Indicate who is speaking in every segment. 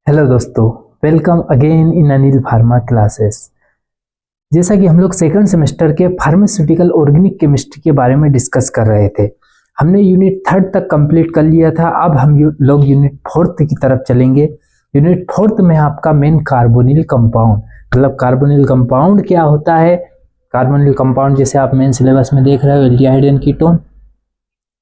Speaker 1: Hello दोस्तों, welcome again in Anil pharma classes. जैसा कि हम लोग सेकंड सेमेस्टर के फार्मास्यूटिकल ऑर्गेनिक केमिस्ट्री के बारे में डिस्कस कर रहे थे। हमने यूनिट 3 तक कंप्लीट कर लिया था। अब हम लोग यूनिट 4 की तरफ चलेंगे। यूनिट 4 में आपका मेन कार्बोनिल कंपाउंड, मतलब कार्बोनिल कंपाउंड क्या होता है। कार्बोनिल कंपाउंड जैसे आप मेन सिलेबस में देख रहे हो, एल्डिहाइड एंड कीटोन।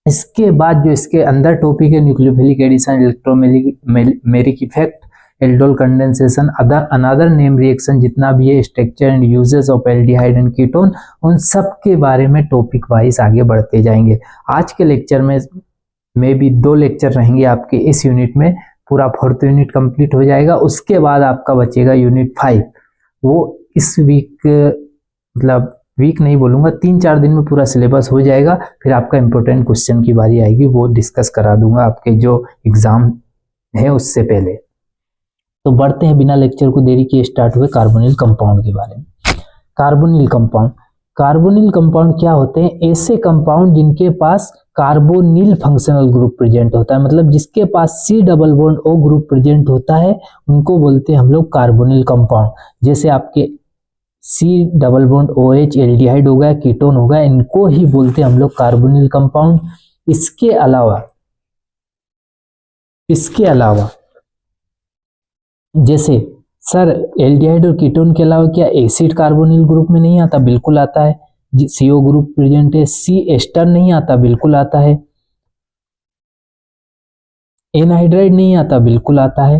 Speaker 1: इसके बाद जो इसके अंदर टॉपिक है nucleophilic addition, electromeric effect, aldol condensation, another name reaction, जितना भी है structure and uses of aldehyde and ketone, उन सब के बारे में टॉपिक वाइज आगे बढ़ते जाएंगे। आज के लेक्चर में भी 2 लेक्चर रहेंगे आपके इस यूनिट में। पूरा 4th यूनिट कंप्लीट हो जाएगा। उसके बाद आपका बचेगा यूनिट 5। वो इस वीक, मतलब वीक नहीं बोलूंगा, 3-4 दिन में पूरा सिलेबस हो जाएगा। फिर आपका इंपॉर्टेंट क्वेश्चन की बारी आएगी, वो डिस्कस करा दूंगा आपके जो एग्जाम है उससे पहले। तो बढ़ते हैं बिना लेक्चर को देरी किए, स्टार्ट हुए कार्बोनिल कंपाउंड के बारे में। कार्बोनिल कंपाउंड, कार्बोनिल कंपाउंड क्या होते हैं? ऐसे कंपाउंड जिनके पास कार्बोनिल फंक्शनल ग्रुप प्रेजेंट होता है, मतलब जिसके पास C double bond O group present होता है, उनको बोलते हैं हम लोग कार्बोनिल कंपाउंड। जैसे आपके C double bond OH aldehyde हो गया, कीटोन हो गया, इनको ही बोलते हैं हम लोग कार्बोनिल कंपाउंड। इसके अलावा जैसे सर एल्डिहाइड और कीटोन के अलावा क्या एसिड कार्बोनिल ग्रुप में नहीं आता? बिल्कुल आता है। CO ग्रुप प्रेजेंट है। C एस्टर नहीं आता? बिल्कुल आता है। एनहाइड्राइड नहीं आता? बिल्कुल आता है।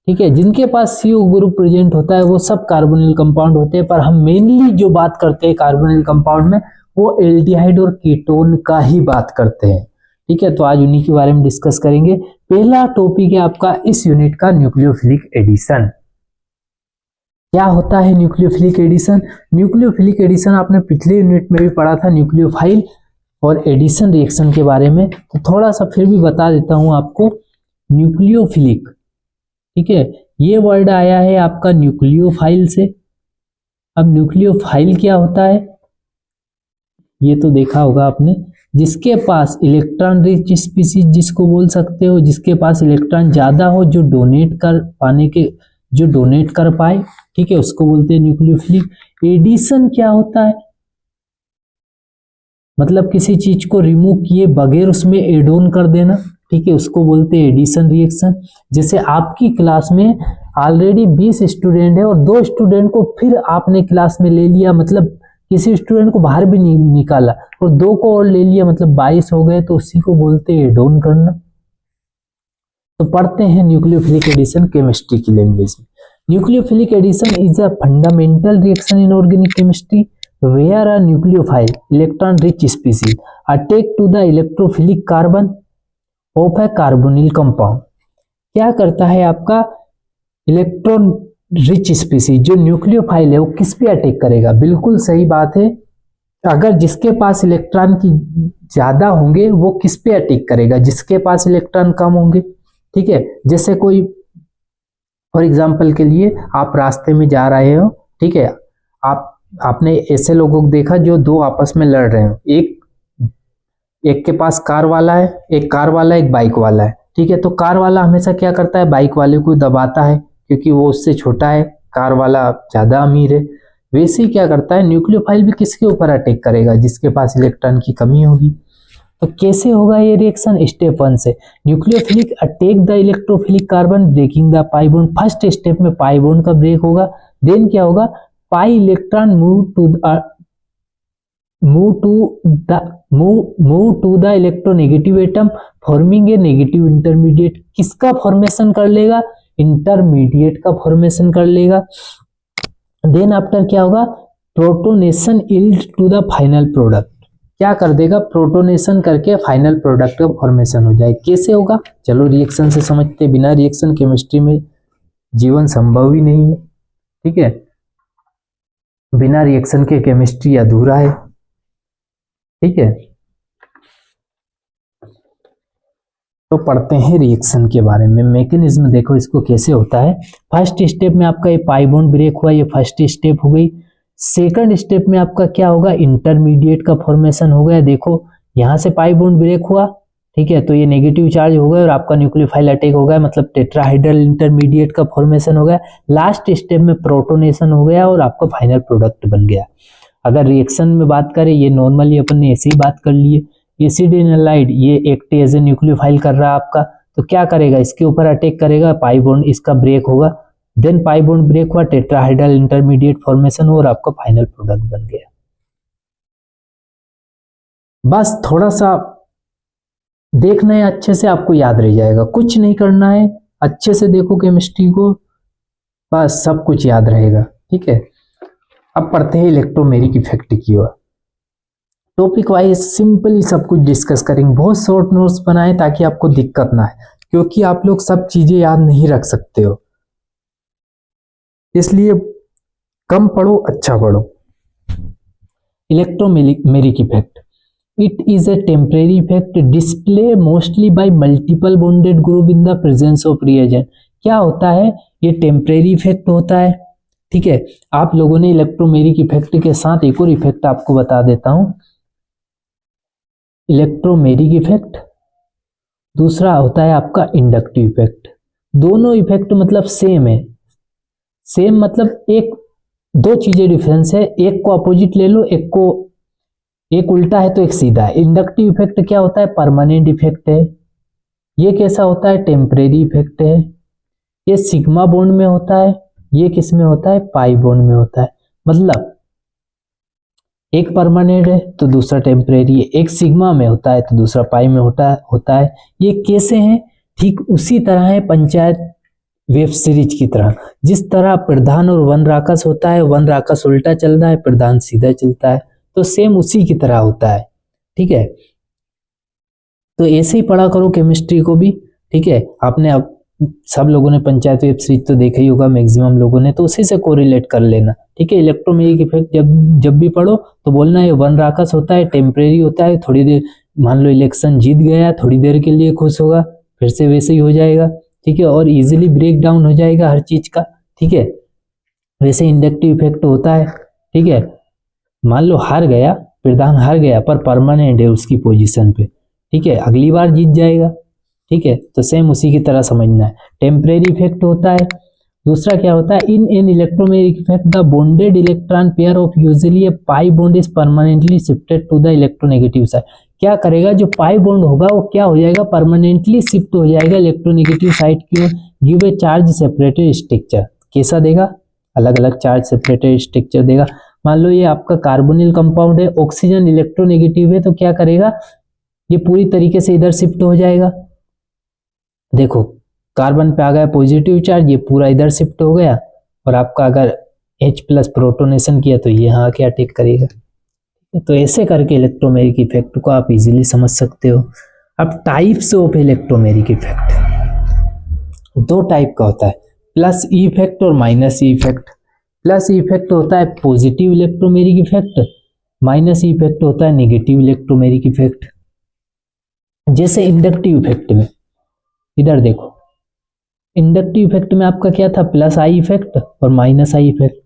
Speaker 1: ठीक है, जिनके पास CO ग्रुप प्रेजेंट होता है वो सब कार्बोनिल कंपाउंड होते हैं। पर हम मेनली जो बात करते हैं कार्बोनिल कंपाउंड में, वो एल्डिहाइड और कीटोन का ही बात करते हैं। ठीक है, तो आज उन्हीं के बारे में डिस्कस करेंगे। पहला टॉपिक है आपका इस यूनिट का न्यूक्लियोफिलिक एडिशन। क्या होता है न्यूक्लियोफिलिक एडिशन? न्यूक्लियोफिलिक एडिशन आपने पिछले यूनिट में भी पढ़ा था, न्यूक्लियोफाइल और एडिशन रिएक्शन के बारे में। तो थोड़ा सा फिर भी बता देता हूं आपको। न्यूक्लियोफिलिक, ठीक है, ये वर्ड आया है आपका न्यूक्लियोफाइल से। अब न्यूक्लियोफाइल क्या होता है ये तो देखा होगा आपने, जिसके पास इलेक्ट्रॉन रिच स्पीसीज जिसको बोल सकते हो, जिसके पास इलेक्ट्रॉन ज्यादा हो, जो डोनेट कर पाए, ठीक है, उसको बोलते हैं न्यूक्लियोफिलिक। एडिशन क्या होता है? मतलब किसी चीज को रिमूव किए बगैर उसमें एड ऑन कर देना, ठीक है, उसको बोलते हैं एडिशन रिएक्शन। जैसे आपकी क्लास में ऑलरेडी 20 स्टूडेंट है और 2 स्टूडेंट को फिर आपने क्लास में ले लिया, मतलब किसी स्टूडेंट को बाहर भी नहीं निकाला और 2 को और ले लिया, मतलब 22 हो गए, तो उसी को बोलते हैं एड ऑन करना। तो पढ़ते हैं न्यूक्लियोफिलिक एडिशन केमिस्ट्री की लैंग्वेज में। Nucleophilic addition is a fundamental reaction in organic chemistry where a nucleophile electron rich species attack to the electrophilic carbon of a carbonyl compound। क्या करता है आपका इलेक्ट्रॉन रिच स्पीसीज, जो nucleophile है, वो किस पे अटैक करेगा? बिल्कुल सही बात है। अगर जिसके पास इलेक्ट्रॉन की ज्यादा होंगे वो किस पे अटैक करेगा? जिसके पास इलेक्ट्रॉन कम होंगे। ठीक है, जैसे कोई फॉर एग्जांपल के लिए आप रास्ते में जा रहे हो, ठीक है, आपने ऐसे लोगों को देखा जो 2 आपस में लड़ रहे हो। एक के पास कार वाला है, एक बाइक वाला है, ठीक है। तो कार वाला हमेशा क्या करता है? बाइक वाले को दबाता है, क्योंकि वो उससे छोटा है, कार वाला ज्यादा अमीर है। वैसे ही क्या करता है न्यूक्लियोफाइल भी किसके ऊपर अटैक करेगा? जिसके पास इलेक्ट्रॉन की कमी होगी। तो कैसे होगा ये रिएक्शन? स्टेप 1 से nucleophilic attack the electrophilic carbon breaking the pi bond. First step में पाई बॉन्ड का ब्रेक होगा। देन क्या होगा? Pi electron move to the electronegative atom forming a negative intermediate. किसका फॉर्मेशन कर लेगा? इंटरमीडिएट का फॉर्मेशन कर लेगा। देन आफ्टर क्या होगा? Protonation yield to the final product. क्या कर देगा? प्रोटोनेशन करके फाइनल प्रोडक्ट का फॉर्मेशन हो जाए। कैसे होगा? चलो रिएक्शन से समझते। बिना रिएक्शन केमिस्ट्री में जीवन संभव ही नहीं है, ठीक है। बिना रिएक्शन के केमिस्ट्री अधूरा है, ठीक है। तो पढ़ते हैं रिएक्शन के बारे में। मैकेनिज्म देखो इसको कैसे होता है। फर्स्ट स्टेप में आपका ये पाई बॉन्ड ब्रेक हुआ, ये फर्स्ट स्टेप हो गई। सेकंड स्टेप में आपका क्या होगा? इंटरमीडिएट का फॉर्मेशन हो गया। देखो यहां से पाई बॉन्ड ब्रेक हुआ, ठीक है, तो ये नेगेटिव चार्ज हो गया और आपका न्यूक्लियोफाइल अटैक हो गया, मतलब टेट्राहाइड्रल इंटरमीडिएट का फॉर्मेशन हो गया, लास्ट स्टेप में प्रोटोनेशन हो गया और आपका फाइनल प्रोडक्ट बन गया। अगर रिएक्शन में बात करें, ये नॉर्मली अपन ने ऐसे ही बात कर ली है, एसिड एनालाइड ये एक्ट एज ए न्यूक्लियोफाइल कर रहा है आपका, तो क्या करेगा, इसके ऊपर अटैक करेगा, पाई बॉन्ड इसका ब्रेक होगा, देन पाई बॉन्ड ब्रेक हुआ, टेट्राहाइड्रल इंटरमीडिएट फॉर्मेशन हो और आपका फाइनल प्रोडक्ट बन गया। बस थोड़ा सा देखना है, अच्छे से आपको याद रह जाएगा, कुछ नहीं करना है, अच्छे से देखो केमिस्ट्री को, बस सब कुछ याद रहेगा। ठीक है, अब पढ़ते हैं इलेक्ट्रोमेरिक इफेक्ट की ओर। टॉपिक वाइज सिंपली सब कुछ डिस्कस करेंगे, बहुत शॉर्ट नोट्स बनाए ताकि आपको दिक्कत ना है, क्योंकि आप लोग सब चीजें याद नहीं रख सकते हो, इसलिए कम पढ़ो, अच्छा पढ़ो। Electromeric effect, it is a temporary effect display mostly bye multiple bonded group in the presence of reagent. क्या होता है, ये टेम्परेरी इफेक्ट होता है। ठीक है, आप लोगों ने इलेक्ट्रोमेरिक इफेक्ट के साथ एक और इफेक्ट आपको बता देता हूं, इलेक्ट्रोमेरिक इफेक्ट, दूसरा होता है आपका इंडक्टिव इफेक्ट। दोनों इफेक्ट मतलब सेम है, सेम मतलब एक दो चीजें डिफरेंस है, एक को अपोजिट ले लो, एक उल्टा है तो एक सीधा है। इंडक्टिव इफेक्ट क्या होता है, परमानेंट इफेक्ट है। ये कैसा होता है, टेम्परेरी इफेक्ट है। ये सिग्मा बॉन्ड में होता है, ये किस में होता है, पाई बॉन्ड में होता है। मतलब एक परमानेंट है तो दूसरा टेम्परेरी है, एक सिग्मा में होता है तो दूसरा पाई में होता है। ये कैसे हैं, ठीक उसी तरह है पंचायत वेब सीरीज की तरह, जिस तरह प्रधान और वन राकस होता है, वन राकस उल्टा चल रहा है, प्रधान सीधा चलता है, तो सेम उसी की तरह होता है। ठीक है, तो ऐसे ही पढ़ा करो केमिस्ट्री को भी। ठीक है, आपने अब सब लोगों ने पंचायत वेब सीरीज तो देखा ही होगा मैक्सिमम लोगों ने, तो उसी से कोरिलेट कर लेना। ठीक है, इलेक्ट्रोमेरिक इफेक्ट जब भी पढ़ो तो बोलना है वन राकस होता है, टेम्परेरी होता है, थोड़ी देर मान लो इलेक्शन जीत गया, थोड़ी देर के लिए खुश होगा, फिर से वैसे ही हो जाएगा। ठीक है, और इजीली ब्रेक डाउन हो जाएगा हर चीज का। ठीक है, वैसे इंडक्टिव इफेक्ट होता है। ठीक है, मान लो हार गया, प्रधान हार गया पर परमानेंट है उसकी पोजीशन पे। ठीक है, अगली बार जीत जाएगा। ठीक है, तो सेम उसी की तरह समझना है। टेम्परेरी इफेक्ट होता है। दूसरा क्या होता है, in an electromeric effect the bonded electron pair of usually a pi bond is permanently shifted to the electronegative side. क्या करेगा, जो पाई बॉन्ड होगा वो क्या हो जाएगा, परमानेंटली शिफ्ट हो जाएगा इलेक्ट्रोनेगेटिव साइड की ओर। Give a charge separated structure, कैसा देगा, अलग अलग चार्ज सेपरेटेड स्ट्रक्चर देगा। मान लो ये आपका कार्बोनिल कंपाउंड है, ऑक्सीजन इलेक्ट्रोनेगेटिव है, तो क्या करेगा, ये पूरी तरीके से इधर शिफ्ट हो जाएगा। देखो कार्बन पे आ गया पॉजिटिव चार्ज, ये पूरा इधर शिफ्ट हो गया, और आपका अगर H+ प्रोटोनेशन किया तो ये यहाँ आके अटैक करेगा। तो ऐसे करके इलेक्ट्रोमेरिक इफेक्ट को आप इजीली समझ सकते हो। अब टाइप्स ऑफ इलेक्ट्रोमेरिक इफेक्ट, दो टाइप का होता है, प्लस ई इफेक्ट और minus E effect. Plus E effect होता है positive electromeric effect, minus E effect होता है नेगेटिव इलेक्ट्रोमेरिक इफेक्ट। जैसे इंडक्टिव इफेक्ट में, इधर देखो, इंडक्टिव इफेक्ट में आपका क्या था, प्लस आई इफेक्ट और minus I effect,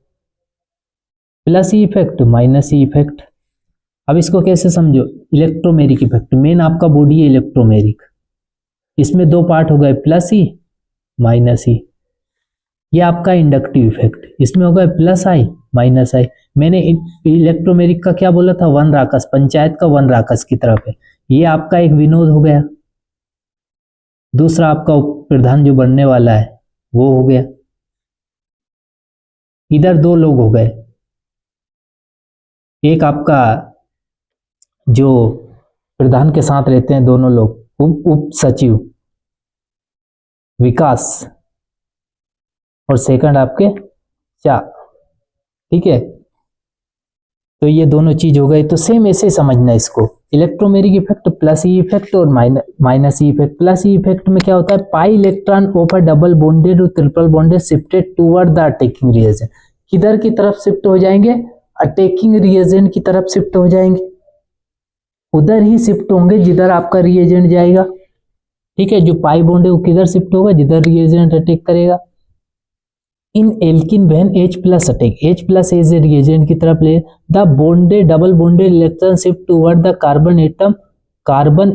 Speaker 1: plus E effect minus E effect. अब इसको कैसे समझो, इलेक्ट्रोमेरिक इफेक्ट, मेन आपका बॉडी है इलेक्ट्रोमेरिक, इसमें दो पार्ट हो गए, प्लस ई माइनस ई। ये आपका इंडक्टिव इफेक्ट, इसमें हो गए प्लस आई माइनस आई। मैंने इलेक्ट्रोमेरिक का क्या बोला था, वन राकस, पंचायत का वन राकस की तरफ है। ये आपका एक विनोद हो गया, दूसरा आपका प्रधान जो बनने वाला है वो हो गया। इधर दो लोग हो गए, एक आपका जो प्रधान के साथ रहते हैं दोनों लोग, उप सचिव विकास, और सेकंड आपके चा। ठीक है, तो ये दोनों चीज हो गई। तो सेम ऐसे समझना इसको, electromeric effect plus E effect और minus E effect. Plus E effect में क्या होता है, pi electron of a double bonded और triple bonded shifted toward the attacking reagent. किधर की तरफ शिफ्ट हो जाएंगे, अटैकिंग रिएजेंट की तरफ शिफ्ट हो जाएंगे, उधर ही शिफ्ट होंगे जिधर आपका रिएजेंट जाएगा। ठीक है, जो पाई बॉन्ड है वो किधर शिफ्ट होगा, जिधर रिएजेंट अटैक करेगा। In alkene when H+ attack, H+ as a reagent की तरफ ले, the bonded double bonded electron shift toward the carbon atom, carbon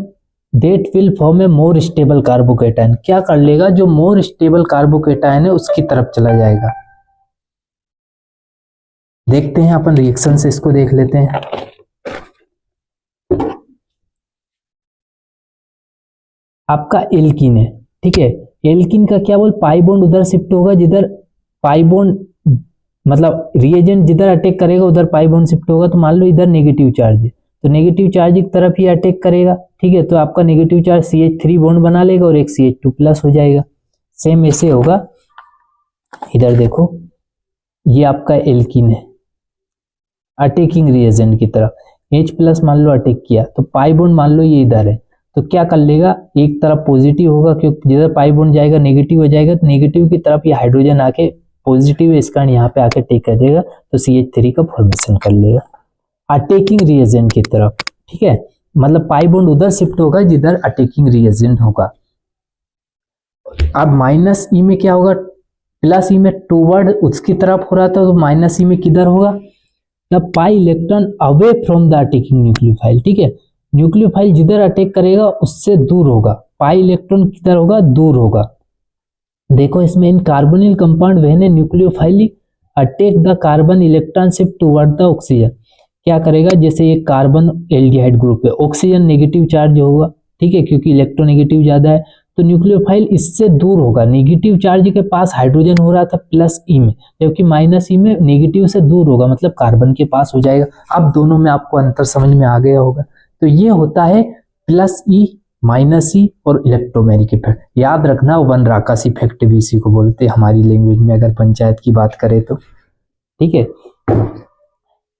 Speaker 1: that will form a more stable carbocation. क्या कर लेगा, जो मोर स्टेबल कार्बोकेटायन है उसकी तरफ चला जाएगा। देखते हैं अपन रिएक्शन से इसको देख लेते हैं। आपका एल्कीन है, ठीक है, एल्कीन का क्या बोल, पाई बॉन्ड उधर शिफ्ट होगा जिधर पाई बॉन्ड मतलब रिएजेंट जिधर अटैक करेगा उधर पाई बॉन्ड शिफ्ट होगा। तो मान लो इधर नेगेटिव चार्ज है तो नेगेटिव चार्ज की तरफ ही अटैक करेगा, ठीक है। तो आपका नेगेटिव चार्ज CH3 बॉन्ड बना लेगा और एक CH2 प्लस हो जाएगा। सेम ऐसे होगा, इधर देखो ये आपका एल्कीन है अटैकिंग रिएजेंट की तरफ, H प्लस मान लो अटैक किया तो पाई बॉन्ड मान लो ये इधर है तो क्या कर लेगा, एक तरफ पॉजिटिव होगा क्योंकि जिधर पाई बॉन्ड जाएगा नेगेटिव हो जाएगा, तो नेगेटिव की तरफ ये हाइड्रोजन आके पॉजिटिव इसका यहाँ पे आके टेक कर देगा तो CH3 का फॉर्मेशन कर लेगा अटैकिंग रिएजेंट की तरफ, ठीक है। मतलब पाई बॉन्ड उधर शिफ्ट होगा जिधर अटैकिंग रिएजेंट होगा। अब माइनस ई में क्या होगा, प्लस ई में टूवर्ड उसकी तरफ हो रहा था तो माइनस ई में किधर होगा, the pi electron away from the attacking nucleophile, ठीक है। न्यूक्लियोफाइल जिधर अटैक करेगा उससे दूर होगा, पाई इलेक्ट्रॉन किधर होगा, दूर होगा। देखो इसमें इन carbonyl compound when a nucleophile attack the carbon electron shift toward the oxygen. क्या करेगा, जैसे एक कार्बन एल्डिहाइड ग्रुप है, ऑक्सीजन नेगेटिव चार्ज होगा, ठीक है, क्योंकि इलेक्ट्रोनेगेटिव ज्यादा है तो न्यूक्लियोफाइल इससे दूर होगा। नेगेटिव चार्ज के पास हाइड्रोजन हो रहा था प्लस ई में, जबकि माइनस ई में नेगेटिव से दूर होगा मतलब कार्बन के पास हो जाएगा। अब दोनों में आपको अंतर समझ में आ गया होगा। तो ये होता है प्लस ई माइनस ई और इलेक्ट्रोमेरिक इफेक्ट। याद रखना वन राकास इफेक्ट भी इसी को बोलते हैं हमारी लैंग्वेज में अगर पंचायत की बात करें तो, ठीक है।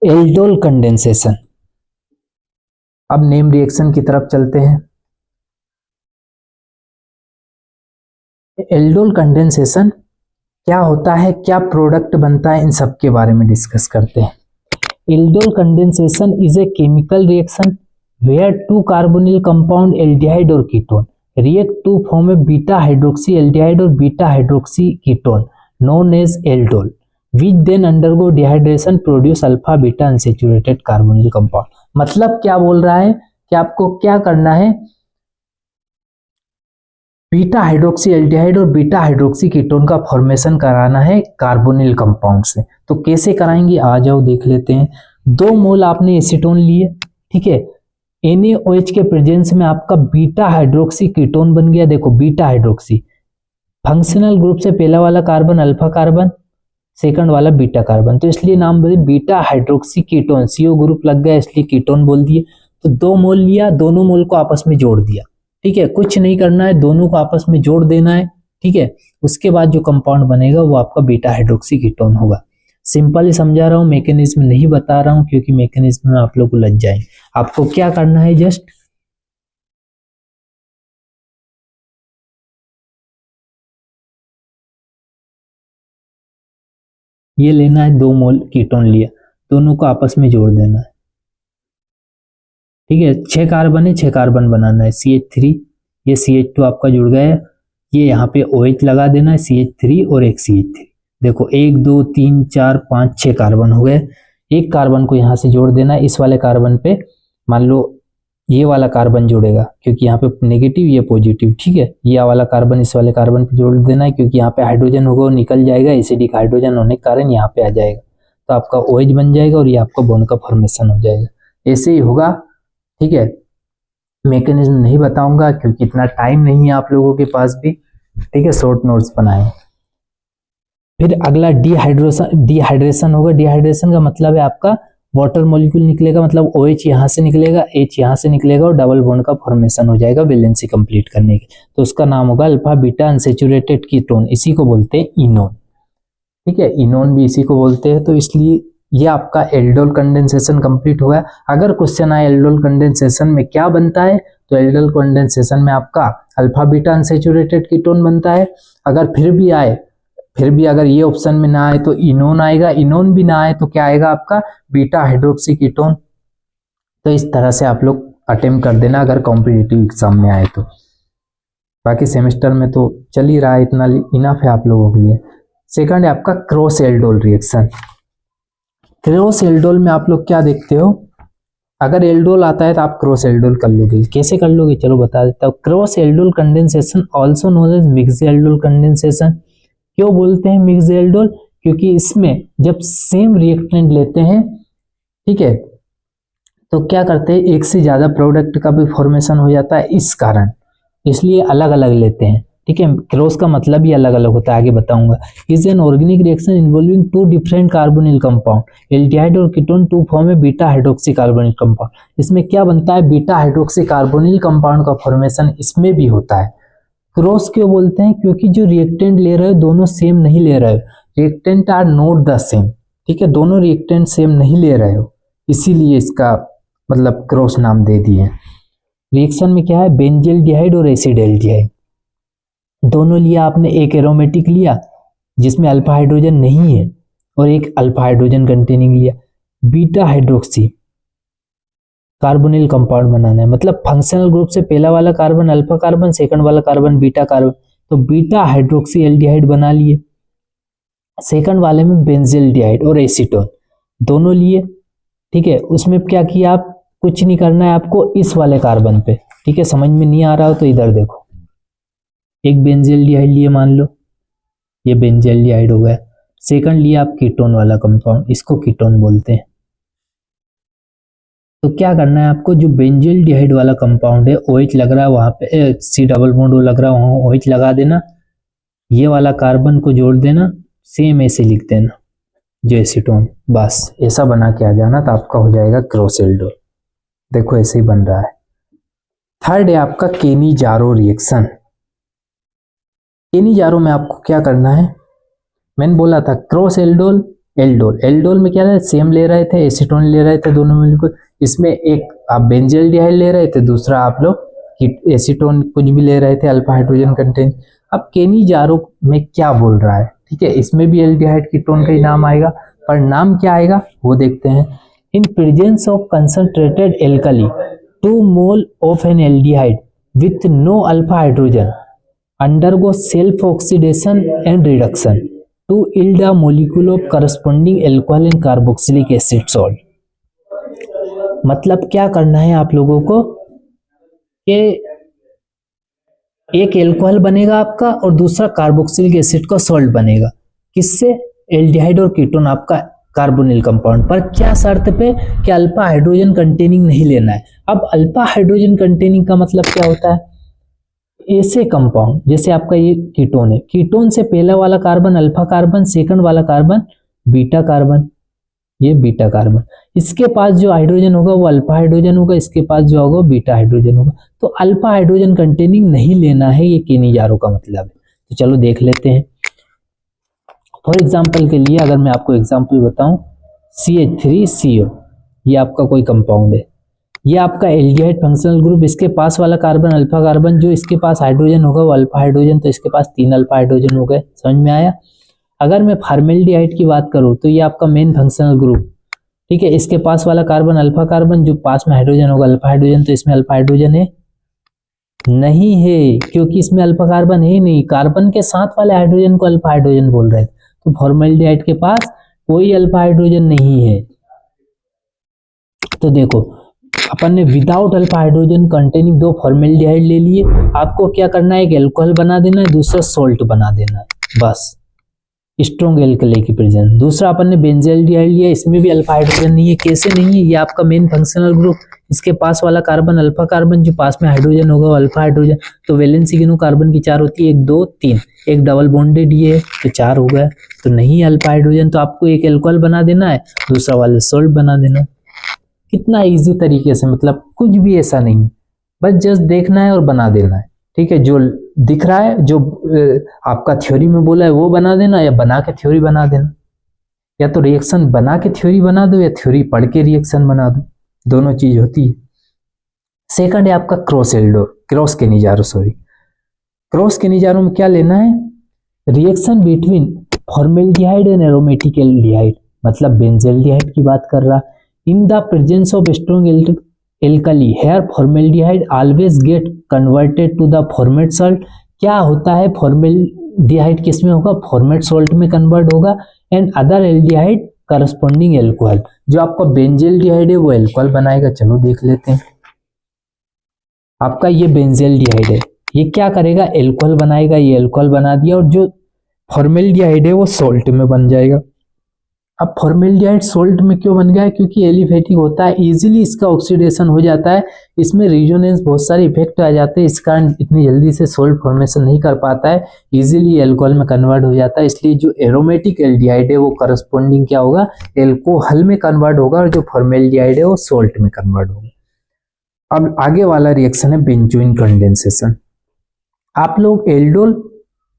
Speaker 1: एल्डोल कंडेंसेशन, अब नेम रिएक्शन की तरफ चलते हैं। एल्डोल कंडेंसेशन क्या होता है, क्या प्रोडक्ट बनता है, इन सब के बारे में डिस्कस करते हैं। Aldol condensation is a chemical reaction where two carbonyl compound aldehyde और ketone react to form a beta hydroxy aldehyde और beta hydroxy ketone known as aldol which then undergo dehydration produce alpha beta unsaturated carbonyl compound। मतलब क्या बोल रहा है कि आपको क्या करना है, बीटा हाइड्रोक्सी एल्डिहाइड और बीटा हाइड्रोक्सी कीटोन का फॉर्मेशन कराना है कार्बोनिल कंपाउंड से। तो कैसे कराएंगे, आ जाओ देख लेते हैं। 2 मोल आपने एसीटोन लिए, ठीक है, NaOH के प्रेजेंस में आपका बीटा हाइड्रोक्सी कीटोन बन गया। देखो बीटा हाइड्रोक्सी फंक्शनल ग्रुप से पहला वाला कार्बन अल्फा कार्बन, सेकंड वाला बीटा कार्बन, तो इसलिए नाम बोले beta hydroxy ketone, CO group लग गया इसलिए कीटोन बोल दिए। तो 2 मोल लिया, दोनों मोल को आपस में जोड़ दिया, ठीक है, कुछ नहीं करना है, दोनों को आपस में जोड़ देना है, ठीक है। उसके बाद जो कंपाउंड बनेगा वो आपका बीटा हाइड्रोक्सी कीटोन होगा। सिंपल ही समझा रहा हूं, मैकेनिज्म नहीं बता रहा हूं क्योंकि मैकेनिज्म में आप लोग उलझ जाएंगे। आपको क्या करना है, जस्ट ये लेना है, 2 मोल कीटोन लिया, दोनों को आपस में जोड़ देना है, ठीक है। 6 कार्बन है, 6 कार्बन बनाना है, CH3, ये CH2 आपका जुड़ गया है, ये यहाँ पे OH लगा देना है, CH3 और एक CH3। देखो 1 2 3 4 5 6 कार्बन हो गए। एक कार्बन को यहाँ से जोड़ देना है, इस वाले कार्बन पे मान लो ये वाला कार्बन जोड़ेगा क्योंकि यहाँ पे नेगेटिव ये पॉजिटिव, ठीक है। ये वाला कार्बन इस वाले कार्बन पे जोड़ देना है क्योंकि यहाँ पे हाइड्रोजन होगा वो निकल जाएगा, एसिडिक हाइड्रोजन होने के कारण यहाँ पे आ जाएगा तो आपका OH बन जाएगा और ये आपका बॉन्ड का फॉर्मेशन हो जाएगा। ऐसे ही होगा, ठीक है। मैकेनिज्म नहीं बताऊंगा क्योंकि इतना टाइम नहीं है आप लोगों के पास भी, ठीक है, शॉर्ट नोट्स बनाए। फिर अगला डिहाइड्रेशन होगा। डिहाइड्रेशन का मतलब है आपका वाटर मॉलिक्यूल निकलेगा, मतलब OH यहाँ से निकलेगा, H यहाँ से निकलेगा और डबल बॉन्ड का फॉर्मेशन हो जाएगा वैलेंसी कंप्लीट करने के, तो उसका नाम होगा अल्फा बीटा अनसैचुरेटेड कीटोन, इसी को बोलते हैं इनोन, ठीक है। इनोन भी इसी को बोलते हैं। तो इसलिए ये आपका एल्डोल कंडेंसेशन कंप्लीट हुआ। अगर क्वेश्चन आए एल्डोल कंडेंसेशन में क्या बनता है, तो एल्डोल कंडेंसेशन में आपका अल्फा बीटा अनसैचुरेटेड कीटोन बनता है। अगर फिर भी अगर ये ऑप्शन में ना आए तो इनोन आएगा, इनोन भी ना आए तो क्या आएगा आपका बीटा हाइड्रोक्सी कीटोन। तो इस तरह से आप लोग अटेम्प्ट कर देना अगर कॉम्पिटिटिव एग्जाम में आए तो। बाकी सेमेस्टर में तो चल ही रहा है, इतना इनफ है आप लोगों के लिए। सेकंड है आपका cross aldol reaction. Cross aldol में आप लोग क्या देखते हो, अगर एल्डोल आता है तो आप क्रॉस एल्डोल कर लोगे। कैसे कर लोगे चलो बता देता हूँ। Cross aldol condensation also known as mix aldol condensation. क्यों बोलते हैं मिक्स एल्डोल? क्योंकि इसमें जब सेम रिएक्टेंट लेते हैं, ठीक है, तो क्या करते हैं, एक से ज्यादा प्रोडक्ट का भी फॉर्मेशन हो जाता है, इस कारण इसलिए अलग अलग लेते हैं, ठीक है। क्रॉस का मतलब ही अलग अलग होता है, आगे बताऊंगा। Is an organic reaction involving two different carbonyl compound, aldehyde और ketone to form a beta hydroxy carbonyl compound. इसमें क्या बनता है, बीटा हाइड्रोक्सी कार्बोनिल कंपाउंड का फॉर्मेशन इसमें भी होता है। क्रॉस क्यों बोलते हैं? क्योंकि जो रिएक्टेंट ले रहे हो दोनों सेम नहीं ले रहे हो, reactant are not the same, ठीक है, दोनों रिएक्टेंट सेम नहीं ले रहे हो, इसीलिए इसका मतलब क्रॉस नाम दे दिए। रिएक्शन में क्या है, बेंजील्डिहाइड और एसिडाल्डिहाइड दोनों लिया आपने, एक एरोमेटिक लिया जिसमें अल्फा हाइड्रोजन नहीं है और एक अल्फा हाइड्रोजन कंटेनिंग लिया, बीटा हाइड्रोक्सी कार्बोनिल कंपाउंड बनाना है। मतलब फंक्शनल ग्रुप से पहला वाला कार्बन अल्फा कार्बन, सेकंड वाला कार्बन बीटा कार्बन, तो बीटा हाइड्रोक्सी एल्डिहाइड बना लिए। सेकंड वाले में बेंजील्डिहाइड और एसीटोन दोनों लिए, ठीक है। उसमें क्या किया, आप कुछ नहीं करना है आपको, इस वाले कार्बन पे, ठीक है। समझ में नहीं आ रहा हो तो इधर देखो, एक बेंजील्डिहाइड लिए, मान लो ये बेंजील्डिहाइड हो गया। सेकंड लिया आप कीटोन वाला कंपाउंड, इसको कीटोन बोलते हैं। तो क्या करना है आपको, जो बेंजील्डिहाइड वाला कंपाउंड है OH लग रहा है वहां पे, C डबल बॉन्ड लग रहा है वहां OH लगा देना, ये वाला कार्बन को जोड़ देना, सेम ऐसे लिख देना जो एसीटोन, बस ऐसा बना के आ जाना तो आपका हो जाएगा क्रॉस एल्डोल। देखो ऐसे ही बन रहा है। थर्ड है आपका केनी-जारो रिएक्शन। केनी-जारो में आपको क्या करना है, मैंने बोला था क्रॉस एल्डोल एल्डोल, एल्डोल में क्या है, सेम ले रहे थे, एसीटोन ले रहे थे दोनों मिलकर, इसमें एक आप बेंजील्डिहाइड ले रहे थे, दूसरा आप लोग एसीटोन कुछ भी ले रहे थे, अल्फा हाइड्रोजन कंटेन। अब केनी-जारो में क्या बोल रहा है, ठीक है, इसमें भी एल्डिहाइड कीटोन का ही नाम आएगा, पर नाम क्या आएगा वो देखते हैं। In presence of concentrated alkali 2 mole of an aldehyde with no alpha hydrogen undergo self oxidation and reduction to yield a molecule of corresponding alcohol and carboxylic acid salt। मतलब क्या करना है आप लोगों को कि एक एल्कोहल बनेगा आपका और दूसरा कार्बोक्सिलिक एसिड का सॉल्ट बनेगा, किससे, एल्डिहाइड और कीटोन आपका कार्बोनिल कंपाउंड, पर क्या शर्त पे कि अल्फा हाइड्रोजन कंटेनिंग नहीं लेना है। अब अल्फा हाइड्रोजन कंटेनिंग का मतलब क्या होता है, ऐसे कंपाउंड जैसे आपका ये कीटोन है, कीटोन से पहला वाला कार्बन अल्फा कार्बन, सेकंड वाला कार्बन बीटा कार्बन, ये बीटा कार्बन, इसके पास जो हाइड्रोजन होगा वो अल्फा हाइड्रोजन होगा, इसके पास जो होगा बीटा हाइड्रोजन होगा। तो अल्फा हाइड्रोजन कंटेनिंग नहीं लेना है, ये केनी-जारो का मतलब है। तो चलो देख लेते हैं। फॉर एग्जाम्पल के लिए अगर मैं आपको एग्जाम्पल बताऊं, CH3CO ये आपका कोई कंपाउंड है, ये आपका एल्डिहाइड फंक्शनल ग्रुप, इसके पास वाला कार्बन अल्फा कार्बन, जो इसके पास हाइड्रोजन होगा वो अल्फा हाइड्रोजन, तो इसके पास 3 अल्फा हाइड्रोजन हो गए, समझ में आया। अगर मैं फॉर्मेल्डिहाइड की बात करूं तो ये आपका मेन फंक्शनल ग्रुप, ठीक है, इसके पास वाला कार्बन अल्फा कार्बन, जो पास में हाइड्रोजन होगा अल्फा हाइड्रोजन, तो इसमें अल्फा हाइड्रोजन है नहीं है, क्योंकि इसमें अल्फा कार्बन है नहीं, कार्बन के साथ वाले हाइड्रोजन को अल्फा हाइड्रोजन बोल रहे थे, तो फॉर्मेल्डिहाइड के पास कोई अल्फा हाइड्रोजन नहीं है। तो देखो अपन ने without alpha hydrogen containing 2 formaldehyde ले लिए, आपको क्या करना है, एक एल्कोहल बना देना है, दूसरा सॉल्ट बना देना है, बस स्ट्रॉन्ग एल्कली की प्रेजेंस। दूसरा अपन ने बेंजील्डिहाइड लिया, इसमें भी अल्फा हाइड्रोजन नहीं है, कैसे नहीं है, ये आपका मेन फंक्शनल ग्रुप, इसके पास वाला कार्बन अल्फा कार्बन, जो पास में हाइड्रोजन होगा वो अल्फा हाइड्रोजन, तो वैलेंसी गिनो कार्बन की 4 होती है, 1 2 3, एक डबल बॉन्डेड ये है तो 4 हो गया, तो नहीं अल्फा हाइड्रोजन, तो आपको एक एल्कोहल बना देना है, दूसरा वाला सॉल्ट बना देना। कितना इजी तरीके से, मतलब कुछ भी ऐसा नहीं, बस जस्ट देखना है और बना देना है, ठीक है। जो दिख रहा है, जो आपका थ्योरी में बोला है वो बना देना, या बना के थ्योरी बना देना, या तो रिएक्शन बना के थ्योरी बना दो, या थ्योरी पढ़ के रिएक्शन बना दो, दोनों चीज होती है। सेकंड है आपका क्रॉस एल्डोल, क्रॉस केनी-जारो में क्या लेना है, reaction between formaldehyde and aromatic aldehyde, मतलब बेंजील्डिहाइड की बात कर रहा, in the presence of strong alkali here formaldehyde always get converted to the formate salt. क्या होता है, फॉर्मेल्डिहाइड किस में होगा, फॉर्मेट सॉल्ट में कन्वर्ट होगा, and other aldehyde corresponding alcohol. जो आपका बेंजेल्डिहाइड है वो एल्कोहल बनाएगा। चलो देख लेते हैं। आपका ये बेंजेल्डिहाइड है, ये क्या करेगा, एल्कोहल बनाएगा। ये एल्कोहल बना दिया और जो फॉर्मेल्डिहाइड है वो सॉल्ट में बन जाएगा। अब फॉर्मेल्डिहाइड सॉल्ट में क्यों बन गया है, क्योंकि एलिफेटिक होता है, इजीली इसका ऑक्सीडेशन हो जाता है, इसमें रेजोनेंस बहुत सारे इफेक्ट आ जाते हैं, इस कारण इतनी जल्दी से सॉल्ट फॉर्मेशन नहीं कर पाता है, इजीली एल्कोहल में कन्वर्ट हो जाता है। इसलिए जो एरोमेटिक एल्डिहाइड है वो करस्पॉन्डिंग क्या होगा, एल्कोहल में कन्वर्ट होगा, और जो फॉर्मेल्डिहाइड है वो सॉल्ट में कन्वर्ट होगा। अब आगे वाला रिएक्शन है बेंजोइन कंडेंसेशन। आप लोग एल्डोल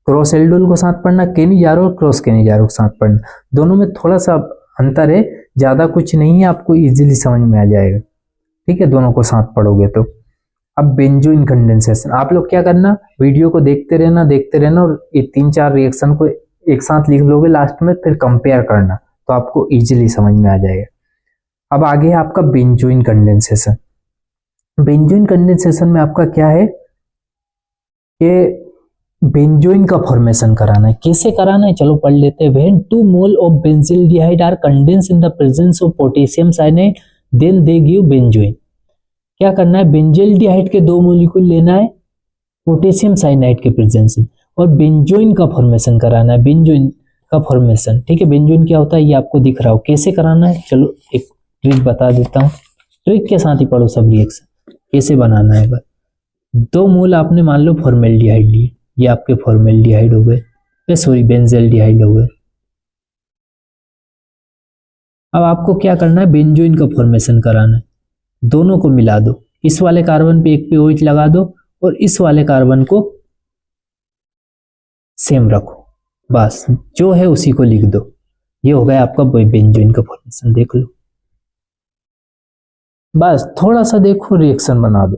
Speaker 1: क्रॉस एल्डोल को साथ पढ़ना, केनिजारो और क्रॉस केनिजारो को साथ पढ़ना, दोनों में थोड़ा सा अंतर है, ज्यादा कुछ नहीं है, आपको इजीली समझ में आ जाएगा। ठीक है, दोनों को साथ पढ़ोगे तो। अब बेंजोइन कंडेंसेशन, आप लोग क्या करना, वीडियो को देखते रहना और ये 3-4 रिएक्शन को एक साथ लिख लोगे, लास्ट में फिर कंपेयर करना, तो आपको इजीली समझ में आ जाएगा। अब आगे है आपका बेंजोइन कंडेंसेशन। बेंजोइन कंडेंसेशन में आपका क्या है कि बेंजोइन का फॉर्मेशन कराना है। कैसे कराना है, चलो पढ़ लेते हैं। When 2 mole of benzaldehyde are condense in the presence of potassium cyanide then they give benzoin. क्या करना है, बेंजिल्डिहाइड के 2 मोलिक्यूल लेना है पोटेशियम साइनाइड के प्रेजेंस में, और बेंजोइन का फॉर्मेशन कराना है, बेंजोइन का फॉर्मेशन। ठीक है, बेंजोइन क्या होता है ये आपको दिख रहा हो। कैसे कराना है, चलो एक ट्रिक बता देता हूँ, ट्रिक के साथ ही पढ़ो सब रिएक्शन। कैसे बनाना है, बस 2 मोल आपने मान लो फॉर्मेल्डिहाइड लिए, ये आपके फॉर्मेल्डिहाइड हो गए, सॉरी बेंजेल्डिहाइड हो गए। अब आपको क्या करना है, बेंजोइन का फॉर्मेशन कराना है। दोनों को मिला दो, इस वाले कार्बन पे एक पे OH लगा दो और इस वाले कार्बन को सेम रखो, बस जो है उसी को लिख दो। ये हो गया आपका बेंजोइन का फॉर्मेशन, देख लो, बस थोड़ा सा देखो रिएक्शन बना दो।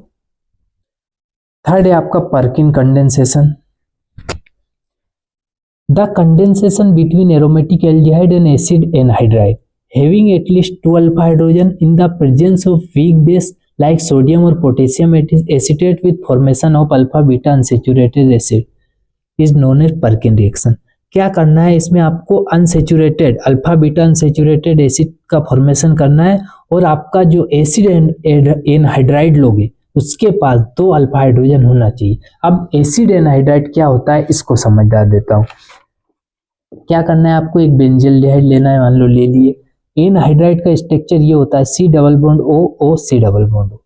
Speaker 1: थर्ड है आपका Perkin condensation. The condensation between aromatic aldehyde and acid anhydride having at least 2 alpha hydrogen in the presence of weak base like sodium or potassium acetate with formation of alpha beta unsaturated acid is known as Perkin reaction। क्या करना है, इसमें आपको unsaturated alpha beta unsaturated acid का formation करना है, और आपका जो एसिड एनहाइड्राइड लोगे उसके पास 2 अल्फा हाइड्रोजन होना चाहिए। अब एसिड एनहाइड्राइड क्या होता है इसको समझा देता हूँ। क्या करना है, आपको एक बेंजिल्डिहाइड लेना है, मान लो ले लिए। एनहाइड्राइड का स्ट्रक्चर ये होता है C double bond O C double bond O।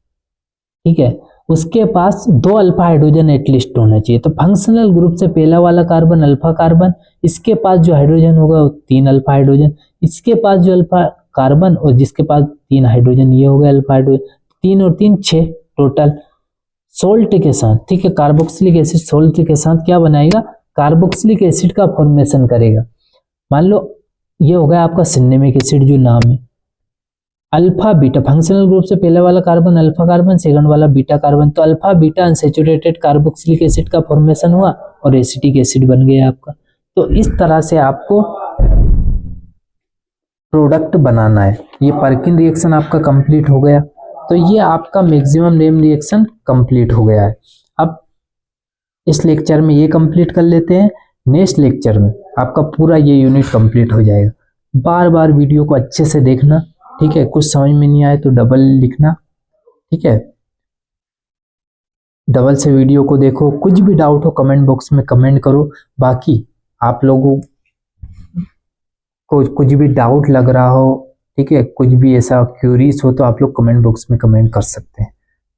Speaker 1: ठीक है, उसके पास 2 अल्फा हाइड्रोजन एटलीस्ट होना चाहिए। तो फंक्शनल ग्रुप से पहला वाला कार्बन अल्फा कार्बन, इसके पास जो हाइड्रोजन होगा वो 3 अल्फा हाइड्रोजन, इसके पास जो अल्फा कार्बन और जिसके पास 3 हाइड्रोजन, ये हो गया अल्फा हाइड्रोजन, 3 और 3 6 टोटल। सोल्ट के साथ, ठीक है, कार्बोक्सिलिक एसिड सोल्ट के साथ क्या बनाएगा, कार्बोक्सिलिक एसिड का फॉर्मेशन करेगा। मान लो ये हो गया आपका सिनेमिक एसिड जो नाम है, अल्फा बीटा, फंक्शनल ग्रुप से पहले वाला कार्बन अल्फा कार्बन, सेकंड वाला बीटा कार्बन, तो alpha beta unsaturated carboxylic acid का फॉर्मेशन हुआ और एसिटिक एसिड बन गया आपका। तो इस तरह से आपको प्रोडक्ट बनाना है। ये पर्किन रिएक्शन आपका कंप्लीट हो गया। तो ये आपका मैक्सिमम नेम रिएक्शन कंप्लीट हो गया है। अब इस लेक्चर में ये कंप्लीट कर लेते हैं, नेक्स्ट लेक्चर में आपका पूरा ये यूनिट कंप्लीट हो जाएगा। बार बार वीडियो को अच्छे से देखना, ठीक है, कुछ समझ में नहीं आए तो डबल लिखना, ठीक है, डबल से वीडियो को देखो। कुछ भी डाउट हो कमेंट बॉक्स में कमेंट करो। बाकी आप लोगों को कुछ भी डाउट लग रहा हो, ठीक है, कुछ भी ऐसा क्यूरीज हो तो आप लोग कमेंट बॉक्स में कमेंट कर सकते हैं।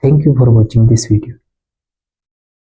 Speaker 1: Thank you for watching this video.